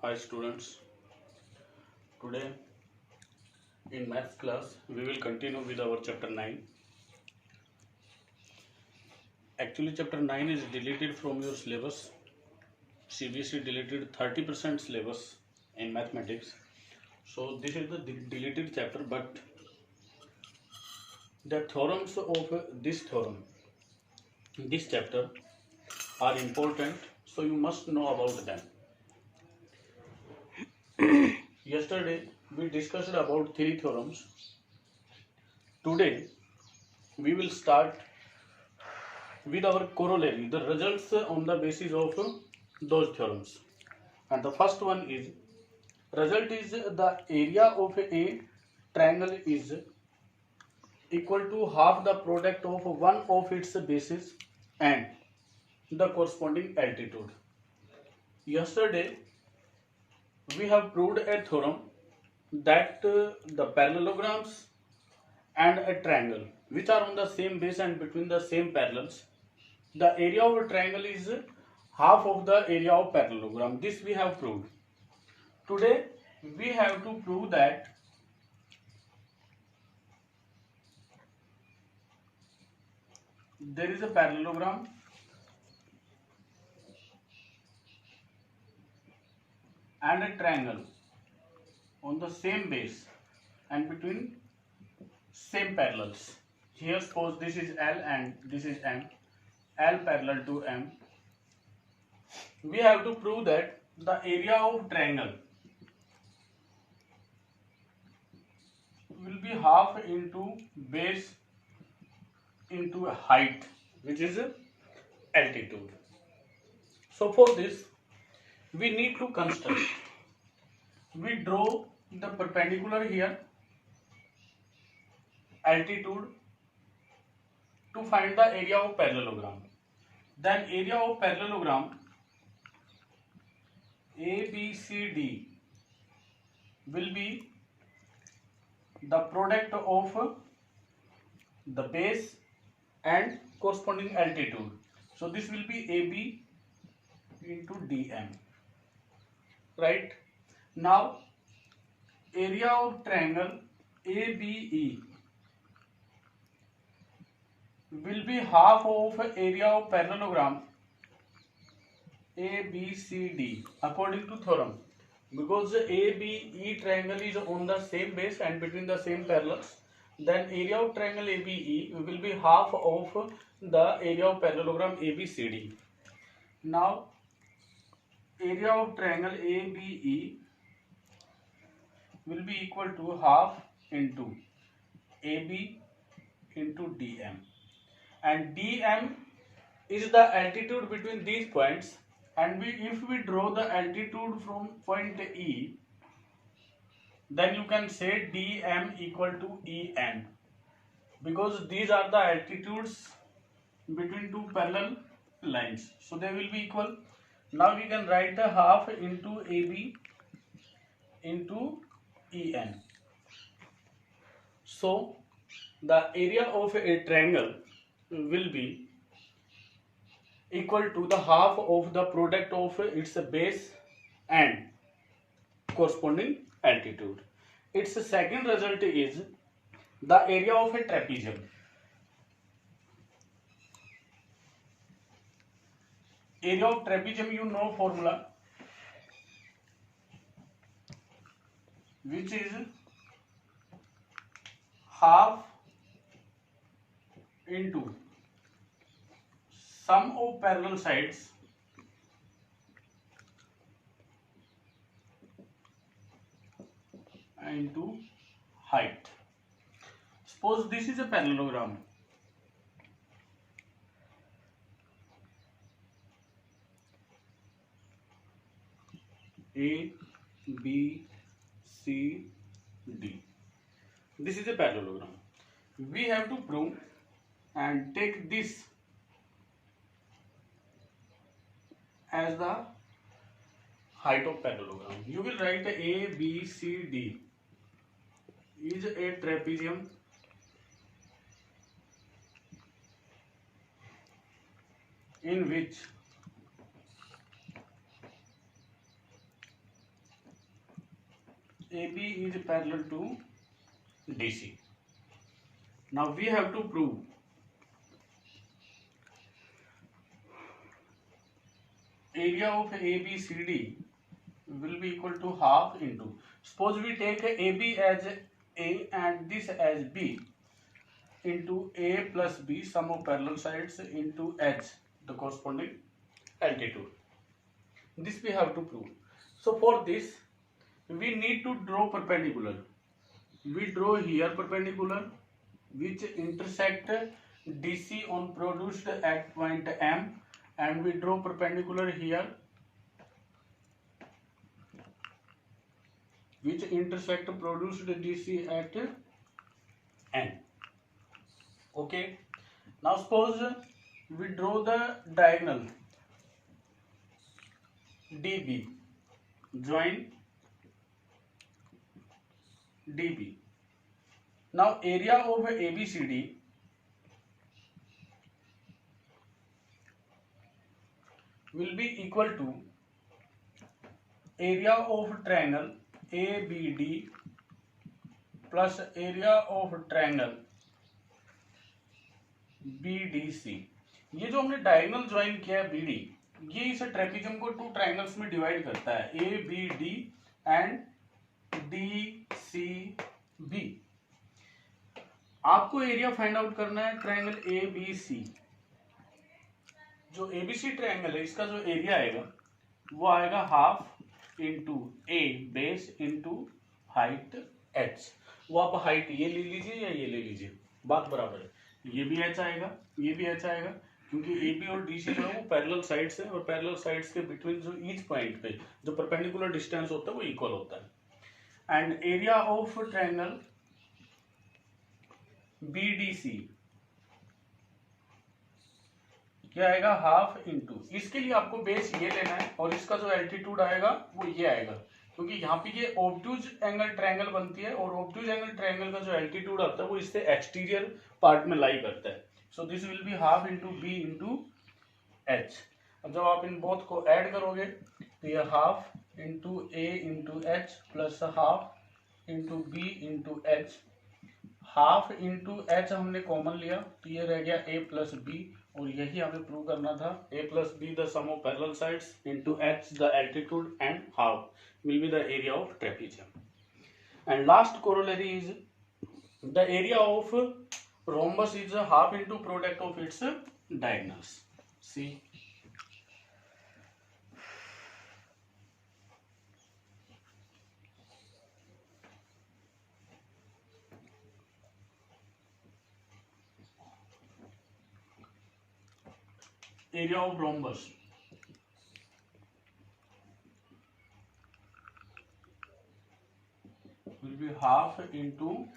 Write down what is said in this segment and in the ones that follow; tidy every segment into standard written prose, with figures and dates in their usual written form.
Hi students, today in maths class we will continue with our chapter 9. Actually chapter 9 is deleted from your syllabus. CBSE deleted 30% syllabus in mathematics. So this is the deleted chapter, but the theorems of this chapter are important, so you must know about them. Yesterday we discussed about three theorems. Today we will start with our corollary, the results on the basis of those theorems. And the first one is result is the area of a triangle is equal to half the product of one of its bases and the corresponding altitude. Yesterday we have proved a theorem that the parallelograms and a triangle which are on the same base and between the same parallels, the area of a triangle is half of the area of parallelogram. This we have proved. Today we have to prove that there is a parallelogram and a triangle on the same base and between same parallels. Here suppose this is L and this is M, L parallel to M. We have to prove that the area of triangle will be half into base into height, which is altitude. So for this we need to construct. We draw the perpendicular here, altitude, to find the area of parallelogram. Then area of parallelogram ABCD will be the product of the base and corresponding altitude. So this will be AB into DM. Right? Now area of triangle ABE will be half of area of parallelogram ABCD according to theorem, because ABE triangle is on the same base and between the same parallels, then area of triangle ABE will be half of the area of parallelogram ABCD. Now area of triangle ABE will be equal to half into AB into DM, and DM is the altitude between these points, and if we draw the altitude from point E, then you can say DM equal to EN, because these are the altitudes between two parallel lines, so they will be equal. Now we can write the half into AB into EN. So the area of a triangle will be equal to the half of the product of its base and corresponding altitude. Its second result is the area of a trapezium. Area of trapezium, you know formula, which is half into sum of parallel sides into height. Suppose this is a parallelogram. A, B, C, D. This is a parallelogram. We have to prove and take this as the height of parallelogram. You will write A, B, C, D is a trapezium in which AB is parallel to DC. Now we have to prove area of ABCD will be equal to half into, suppose we take AB as A and this as B, into A plus B, sum of parallel sides, into H, the corresponding altitude. This we have to prove. So for this we need to draw perpendicular. We draw here perpendicular which intersect DC on produced at point M, and we draw perpendicular here which intersect produced DC at N. Okay. Now suppose we draw the diagonal DB, join DB. Now area of ABCD will be equal to area of triangle ABD plus area of triangle BDC. ये जो हमने diagonal join किया है BD, ये इस trapezium को two triangles में divide करता है, ABD एंड DCB. आपको एरिया फाइंड आउट करना है ट्राइंगल ABC. जो ABC ट्राइंगल है इसका जो एरिया आएगा वो आएगा half into A base into height H. वो आप हाइट ये ले लीजिए या ये ले लीजिए, बात बराबर है. ये भी H आएगा, ये भी H आएगा, क्योंकि AB और DC जो है वो पैरेलल साइड्स है, और पैरेलल साइड्स के बिटवीन जो ईच पॉइंट पे जो परपेंडिकुलर डिस्टेंस होता है वो इक्वल होता है. And area of triangle BDC क्या आएगा, हाफ इंटू, इसके लिए आपको बेस ये लेना है और इसका जो एल्टीट्यूड आएगा वो ये आएगा, क्योंकि यहाँ पे ये ऑब्ट्यूज एंगल ट्रायंगल बनती है और ऑब्ट्यूज एंगल ट्रायंगल का जो एल्टीट्यूड आता है वो इससे एक्सटीरियर पार्ट में लाई करता है. So this will be half into B into H. अब जब आप इन बोथ को ऐड करोगे तो ये half into A into H plus half into B into H. Half into H हमने कॉमन लिया तो ये रह गया ए प्लस बी, और यही हमें प्रूव करना था. A plus B the sum of parallel sides into H the altitude and half will be the area of trapezium. And last corollary is the area of rhombus is a half into product of its diagonals. See, area of rhombus will be half into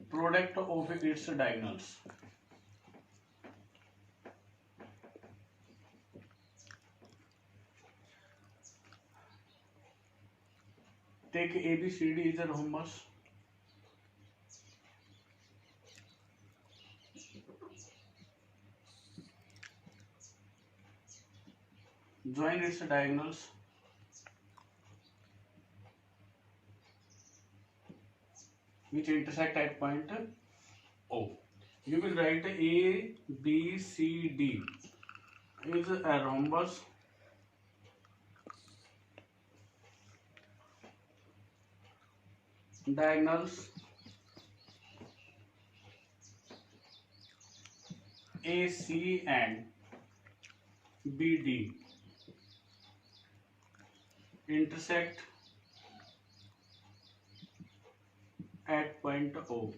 product of its diagonals. Take ABCD is a rhombus. Join its diagonals. Which intersect at point O. You will write ABCD is a rhombus diagonals AC and BD intersect at point O.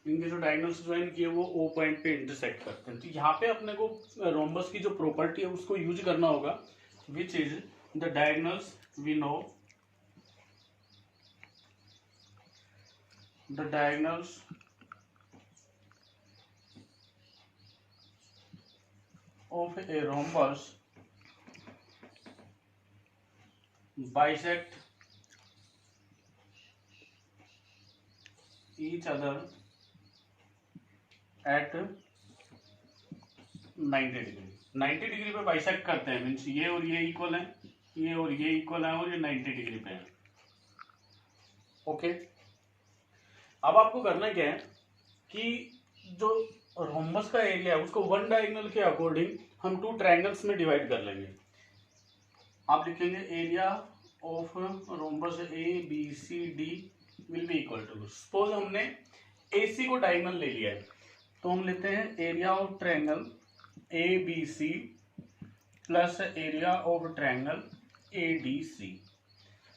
इनके जो diagonals join किए वो O point पे intersect करते हैं. तो यहाँ पे अपने को रोम्बस की जो प्रॉपर्टी है उसको यूज करना होगा, which is the diagonals we know, the diagonals of a rhombus bisect each other at 90 degree. 90 degree पे बाइसेक्ट करते हैं, मीन्स ये और ये इक्वल है, ये और ये इक्वल है, और ये 90 डिग्री पे है। ओके, अब आपको करना क्या है कि जो रोम्बस का एरिया है उसको वन डायगोनल के अकॉर्डिंग हम टू ट्रायंगल्स में डिवाइड कर लेंगे। आप लिखेंगे area of rhombus A B C D will be equal to, suppose हमने AC को डायगोनल ले लिया है तो हम लेते हैं area of triangle ABC plus area of triangle ADC।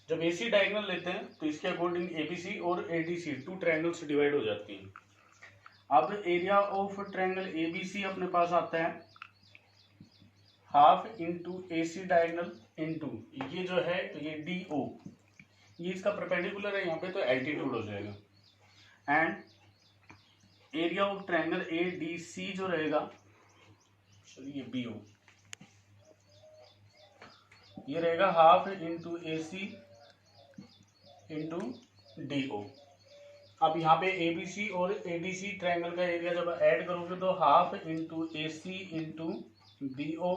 जब AC डायगोनल लेते हैं तो इसके अकॉर्डिंग ABC और ADC टू ट्रायंगल्स डिवाइड हो जाती हैं। अब एरिया ऑफ ट्रायंगल ABC अपने पास आता है half into AC diagonal into ये जो है तो ये DO, ये इसका परपेंडिकुलर है यहाँ पे तो एल्टीट्यूड हो जाएगा, and area of triangle ADC जो रहेगा, चलिए BO, ये रहेगा half into AC into DO। अब यहाँ पे ABC और ADC ट्रायंगल का एरिया जब ऐड करोगे तो half into AC into BO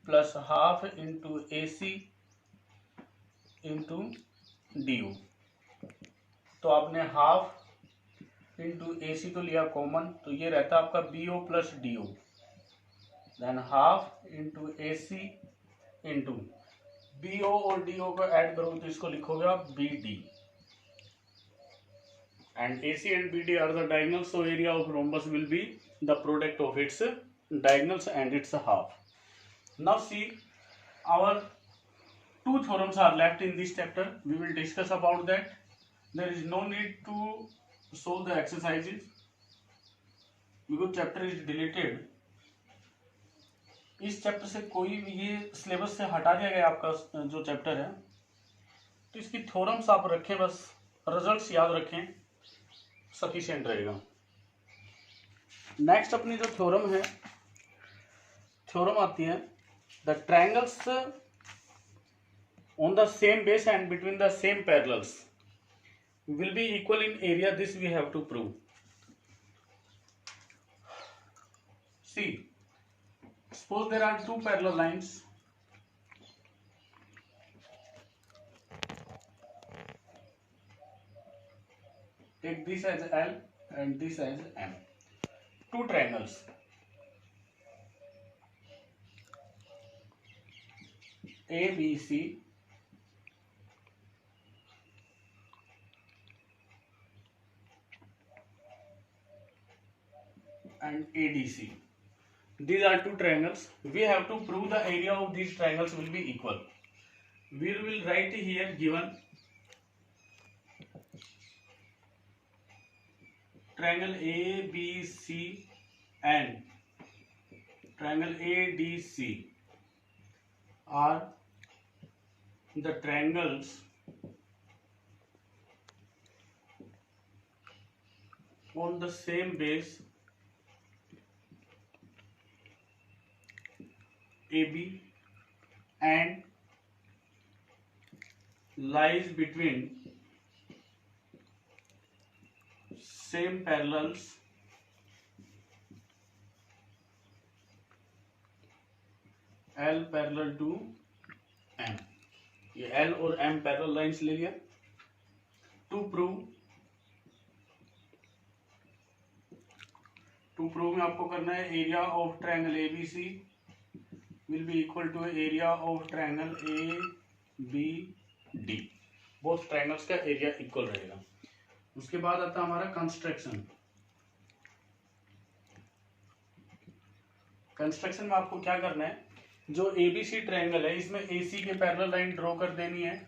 plus half into AC into DO। तो आपने हाफ इंटू AC तो लिया कॉमन, तो ये रहता है आपका BO plus DO, than half into AC into BO और DO को ऐड करोगे तो इसको लिखोगे आप BD, and AC and BD are the diagonals, so area of rhombus will be the product of its diagonals and its half. Now see, our two theorems are left in this chapter. We will discuss about that. There is no need to solve the exercises because chapter is deleted. इस chapter से कोई भी ये syllabus से हटा दिया गया आपका जो चैप्टर है, तो इसकी थ्योरम्स आप रखें, बस रिजल्ट्स याद रखें, सफिशिएंट रहेगा। नेक्स्ट अपनी जो थ्योरम है, थ्योरम आती है the triangles on the same base and between the same parallels will be equal in area. This we have to prove. See, suppose there are two parallel lines. Take this as L and this as M. Two triangles. ABC and ADC. These are two triangles. We have to prove the area of these triangles will be equal. We will write here given triangle ABC and triangle ADC are the triangles on the same base AB and lies between same parallels L parallel to M. ये L और M parallel lines ले लिया। To prove में आपको करना है area of triangle ABC will be equal to area of triangle ABD. Both triangles का area equal रहेगा। उसके बाद आता है हमारा कंस्ट्रक्शन। कंस्ट्रक्शन में आपको क्या करना है, जो ABC ट्रायंगल है इसमें AC के पैरेलल लाइन ड्रॉ कर देनी है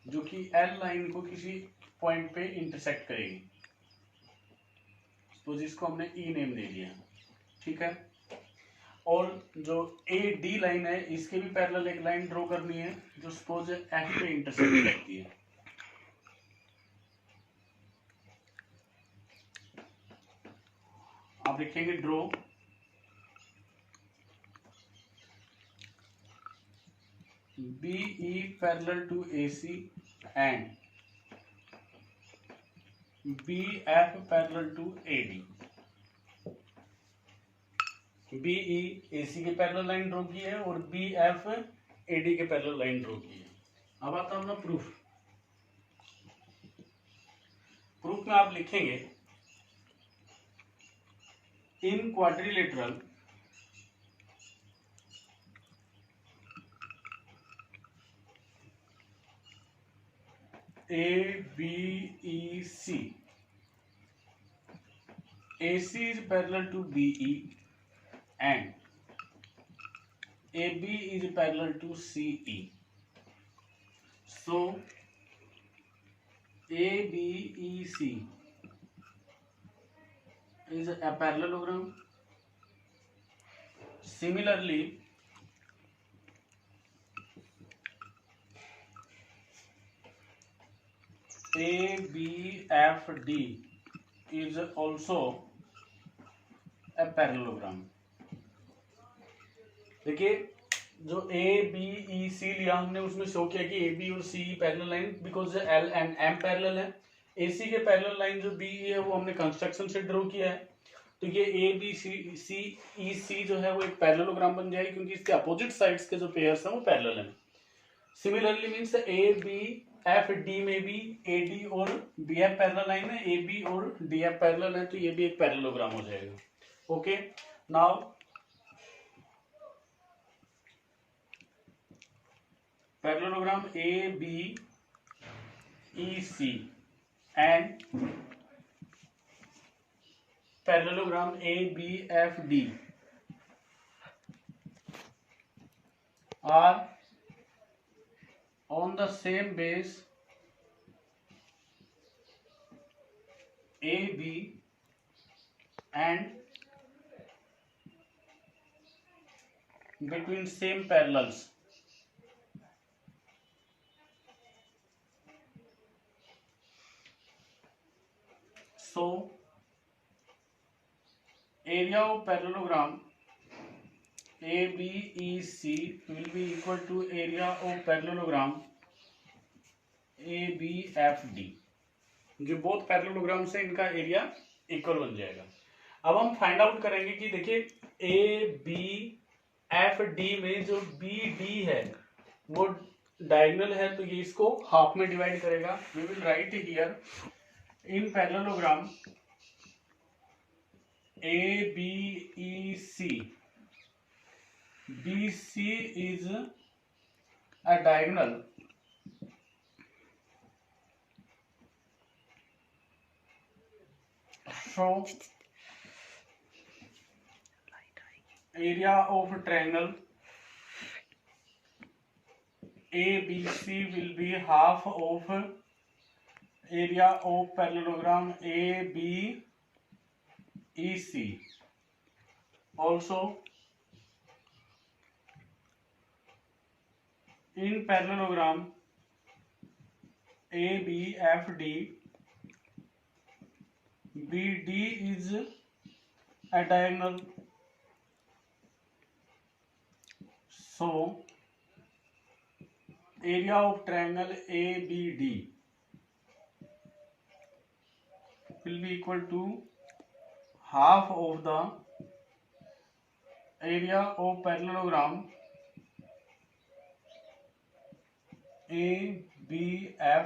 जो कि L लाइन को किसी पॉइंट पे इंटरसेक्ट करेगी। तो जिसको हमने E नेम दे दिया, ठीक है। और जो AD लाइन है इसके भी पैरेलल एक लाइन ड्रॉ करनी है जो सपोज F पे इंटरसेक्ट करती है। आप लिखेंगे draw BE parallel to AC and BF parallel to AD। B E A C के पैरेलल लाइन ड्रॉ की है और बी एफ ए डी के पैरेलल लाइन ड्रॉ की है। अब आता है अपना प्रूफ। प्रूफ में आप लिखेंगे in quadrilateral A B E C, AC is parallel to BE and AB is parallel to CE. So ABEC is a parallelogram. Similarly, ABFD is also a parallelogram. देखिए जो ए बी ई सी लिया हमने उसमें show किया कि A B और C parallel line because L and M parallel है। A C के पैरेलल लाइन जो बी है वो हमने कंस्ट्रक्शन से ड्रॉ किया है, तो ये ए बी सी सी ई सी जो है वो एक पैरेललोग्राम बन जाएगी क्योंकि इसके अपोजिट साइड्स के जो पेयर्स हैं वो पैरेलल हैं। Similarly means A B F D में भी ए डी और बी एफ पैरेलल लाइन है, ए बी और डी एफ पैरेलल है, तो ये भी एक पैरेललोग्राम हो जाएगा। Okay, now parallelogram A B E C and parallelogram A B F D are on the same base AB and between same parallels. So area of parallelogram ABEC will be equal to area of parallelogram ABFD। जो both parallelogram से इनका area equal बन जाएगा। अब हम find out करेंगे कि देखिए ABFD में जो BD है वो डायगोनल है, तो ये इसको हाफ में डिवाइड करेगा। We will write here in parallelogram ABEC BC is a diagonal so area of triangle ABC will be half of area of parallelogram ABEC. Also in parallelogram ABFD BD is a diagonal, so area of triangle ABD will be equal to half of the area of parallelogram ABFD।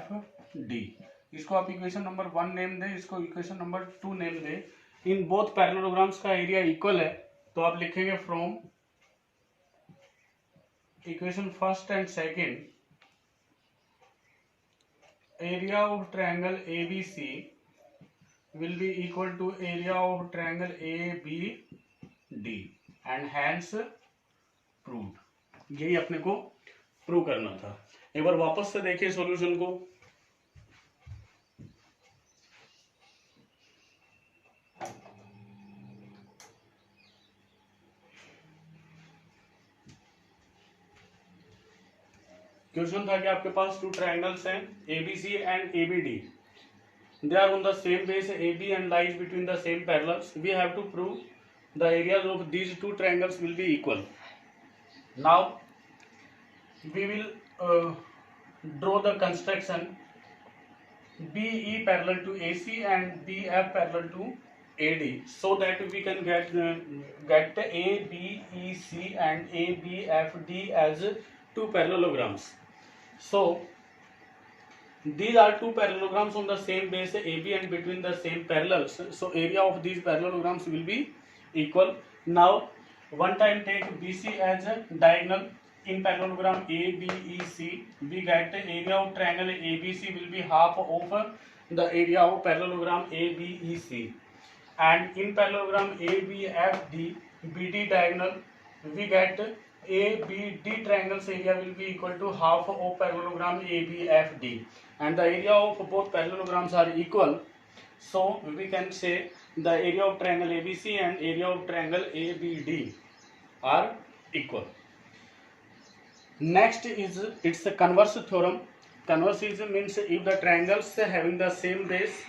इसको आप equation number 1 name दें, इसको equation number 2 name दें। In both parallelograms का area equal है, तो आप लिखेंगे from equation first and second area of triangle ABC will be equal to area of triangle ABD and hence proved। यही अपने को प्रूव करना था। एक बार वापस से देखिए सॉल्यूशन को। क्वेश्चन था कि आपके पास टू ट्रायंगल्स हैं ABC and ABD। They are on the same base AB and lies between the same parallels. We have to prove the areas of these two triangles will be equal. Now we will draw the construction BE parallel to AC and BF parallel to AD, so that we can get ABEC and ABFD as two parallelograms. So these are two parallelograms on the same base AB and between the same parallels. So area of these parallelograms will be equal. Now one time take BC as a diagonal in parallelogram ABEC. We get the area of triangle ABC will be half of the area of parallelogram ABEC. And in parallelogram ABFD BD diagonal we get ABD triangle's area will be equal to half of parallelogram ABFD, and the area of both parallelograms are equal, so we can say the area of triangle ABC and area of triangle ABD are equal. Next is it's a converse theorem. Converse is means if the triangles having the same base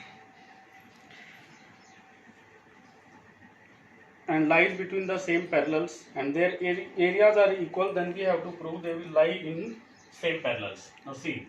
and lies between the same parallels and their areas are equal, then we have to prove they will lie in same parallels. Now see,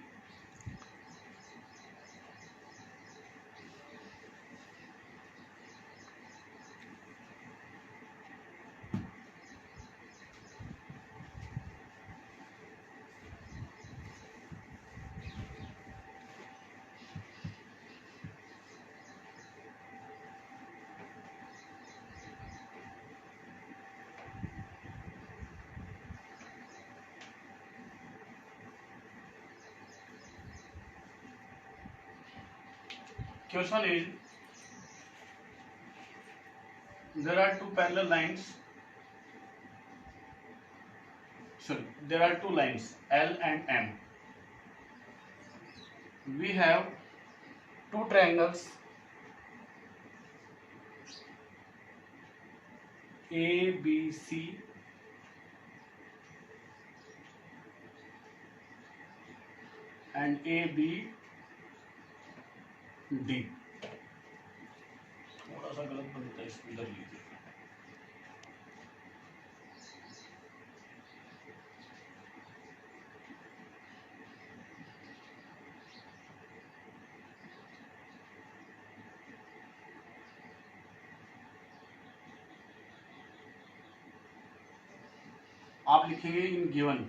question is there are two parallel lines. Sorry, there are two lines L and M. We have two triangles ABC and ABD. थोड़ा सा गलत बनता है, इसको इधर लीजिए. आप लिखेंगे in given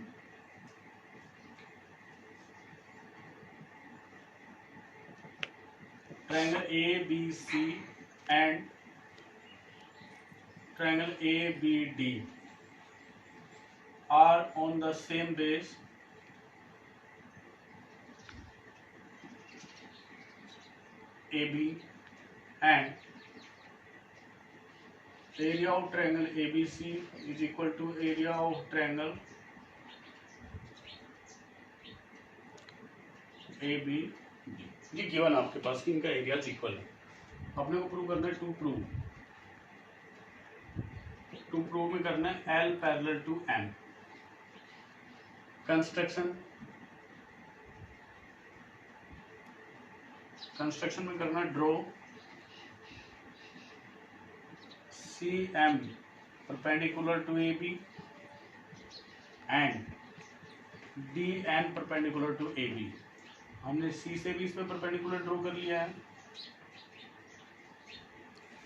triangle ABC and triangle ABD are on the same base AB and area of triangle ABC is equal to area of triangle ABD. ये गिवन आपके पास कि इनका एरिया इक्वल है. अपने को प्रूव करना है टू प्रूव में करना है L parallel to M. Construction में करना draw CM perpendicular to AB and DN perpendicular to AB. हमने C से भी इसमें परपेंडिकुलर ड्रॉ कर लिया है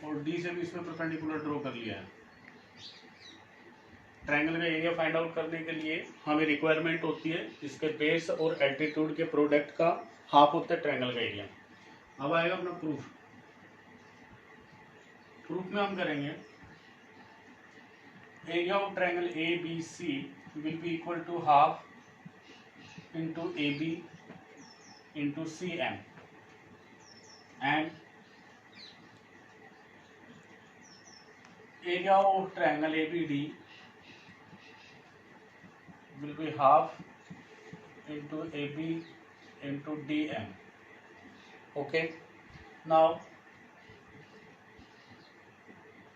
और D से भी इसमें परपेंडिकुलर ड्रॉ कर लिया है. ट्रायंगल का एरिया फाइंड आउट करने के लिए हमें रिक्वायरमेंट होती है इसके बेस और एल्टीट्यूड के प्रोडक्ट का हाफ होता है ट्रायंगल का एरिया. अब आएगा अपना प्रूफ में हम करेंगे area of triangle ABC will be equal to half into AB into CM and area of triangle ABD will be half into AB into DM. Okay, now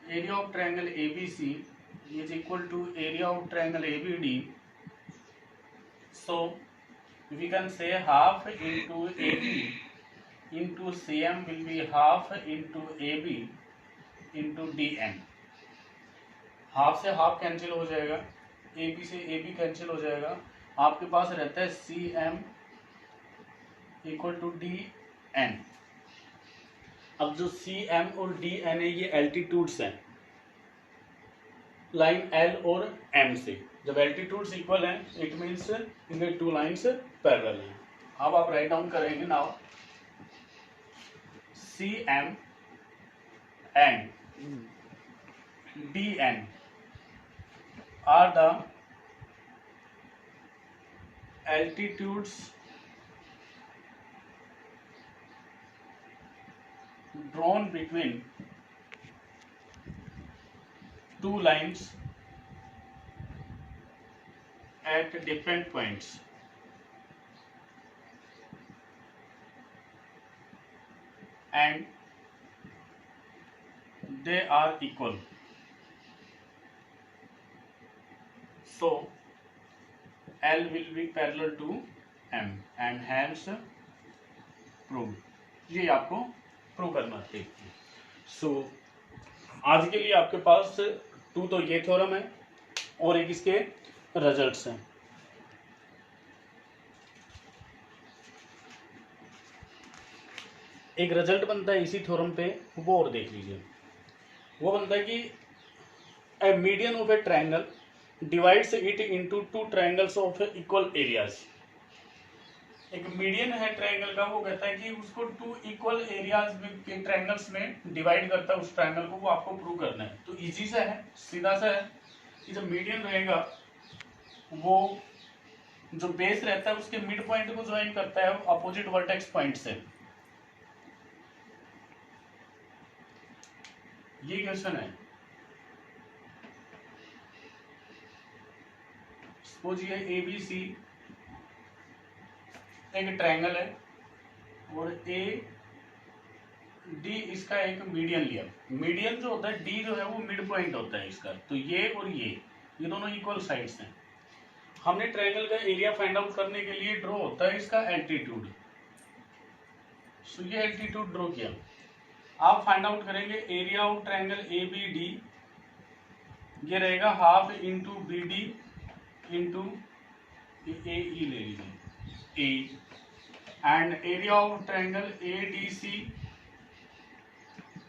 area of triangle ABC is equal to area of triangle ABD, so we can say half into AB into CM will be half into AB into DM. Half से half cancel हो जाएगा, AB से AB cancel हो जाएगा. आपके पास रहता है CM equal to DN. अब जो सी एम और डी एन है ये एल्टीट्यूड्स हैं लाइन एल और एम से। जब एल्टीट्यूड्स इक्वल हैं इट मीन्स इनके टू लाइन्स पैरेलल हैं। अब आप राइट डाउन करेंगे now C M and D N are the altitudes drawn between two lines at different points and they are equal. So L will be parallel to M and hence proved. ये आपको prove करना चाहिए। सो आज के लिए आपके पास 2 तो ये थ्योरम है और एक इसके रिजल्ट्स हैं। एक रिजल्ट बनता है इसी थ्योरम पे, वो और देख लीजिए। वो बनता है कि a median of a triangle divides it into 2 triangles of equal areas. एक मीडियन है ट्रायंगल का, वो कहता है कि उसको 2 इक्वल एरियाज के ट्रायंगल्स में डिवाइड करता है उस ट्रायंगल को, वो आपको प्रूव करना है। तो इजी सा है, सीधा सा है कि जब मीडियन रहेगा वो जो बेस रहता है उसके मिड पॉइंट को ज्वाइन करता है अपोजिट वर्टेक्स पॉइंट से। ये क्वेश्चन है। सपोज ये ABC एक ट्रायंगल है और AD इसका एक मीडियन लिया। मीडियन जो होता है D जो है वो मिड पॉइंट होता है इसका। तो ये और ये दोनों इक्वल साइड्स हैं। हमने ट्रायंगल का एरिया फाइंड आउट करने के लिए ड्रॉ होता है इसका एल्टीट्यूड। सो ये एल्टीट्यूड ड्रॉ किया। आप फाइंड आउट करेंगे एरिया ऑफ ट्रायंगल ABD, ये रहेगा half into BD into AE ले लीजिए A, and area of triangle ADC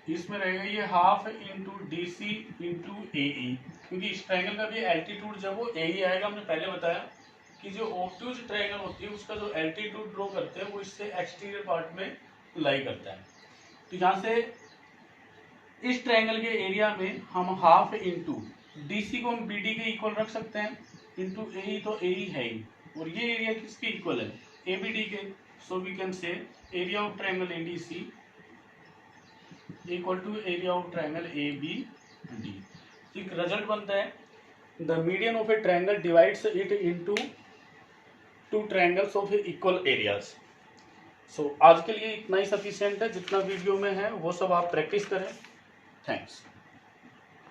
इसमें रहेगा ये half into DC into AE, क्योंकि इस ट्रायंगल का भी एल्टीट्यूड जब वो AE आएगा। हमने पहले बताया कि जो ऑब्ट्यूज ट्रायंगल होती है उसका जो एल्टीट्यूड ड्रॉ करते हैं वो इससे एक्सटीरियर पार्ट में लाई करता है। तो यहाँ से इस ट्रायंगल के एरिया में हम हाफ इंटू DC को हम BD के इक्वल रख सकते हैं इंटू AE, तो AE है ही, और ये एरिया किसके इक्वल है ABD के। So we can say area of triangle ADC equal to area of triangle ABD। एक रिजल्ट बनता है the median of a triangle divides it into 2 triangles of equal areas. So आज के लिए इतना ही सफिशिएंट है। जितना वीडियो में है वो सब आप प्रैक्टिस करें। थैंक्स।